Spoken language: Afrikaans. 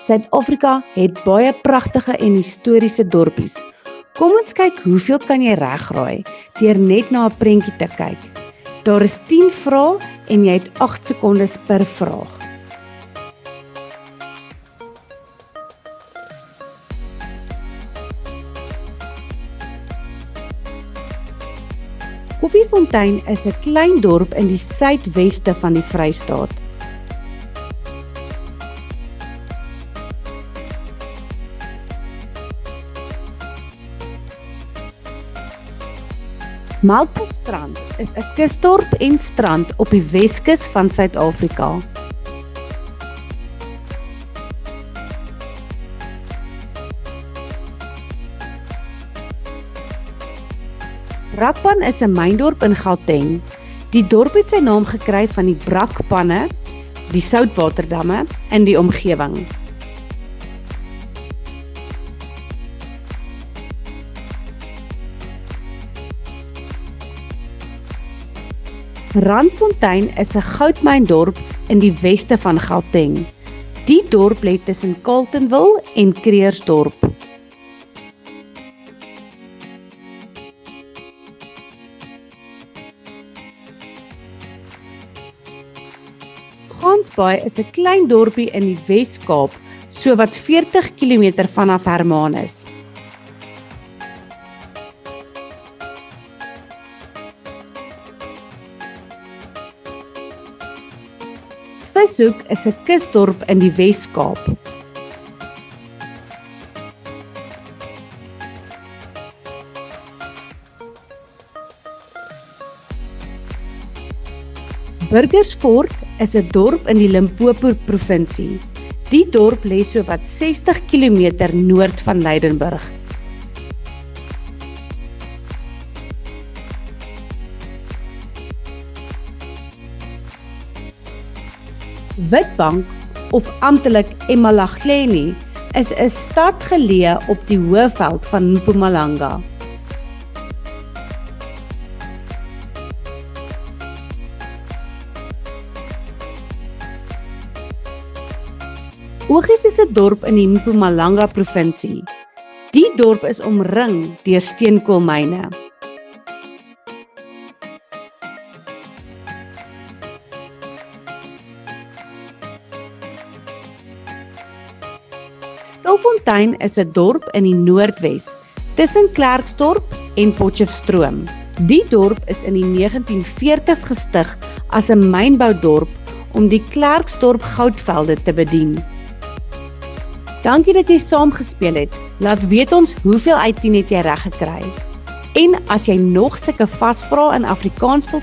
Suid-Afrika het baie pragtige en historiese dorpies. Kom ons kyk hoeveel kan jy regraai deur net na 'n prentjie te kyk. Daar is 10 vrae en jy het 8 sekondes per vraag. Koffiefontein is 'n klein dorp in die suidweste van die Vrystaat. Melkbosstrand is 'n kusdorp en strand op die Weskus van Suid-Afrika. Brakpan is 'n myndorp in Gauteng. Die dorp het sy naam gekry van die brakpanne, die soutwaterdamme in die omgewing. Randfontein is 'n goudmyndorp in die weste van Gauteng. Die dorp lê tussen Carletonville en Creersdorp. Gansbaai is 'n klein dorpie in die Wes-Kaap, so wat 40 km vanaf Hermanus. Vishoek is 'n kusdorp in die Wes-Kaap. Burgersfort is 'n dorp in die Limpopo provinsie. Die dorp lê so wat 60 km noord van Lydenburg. Witbank of amptelik eMalahleni is 'n stad geleë op die Hoëveld van Mpumalanga. Ogies is 'n dorp in die Mpumalanga provinsie. Die dorp is omring deur steenkoolmyne. Stilfontein is 'n dorp in die Noordwes, tussen Klerksdorp en Potchefstroom. Die dorp is in die 1940s gestig as 'n mynboudorp om die Klerksdorp goudvelde te bedien. Dankie dat jy saamgespeel het. Laat weet ons hoeveel uit 10 het jy reg gekry. En as jy nog sulke vasvrae in Afrikaans wil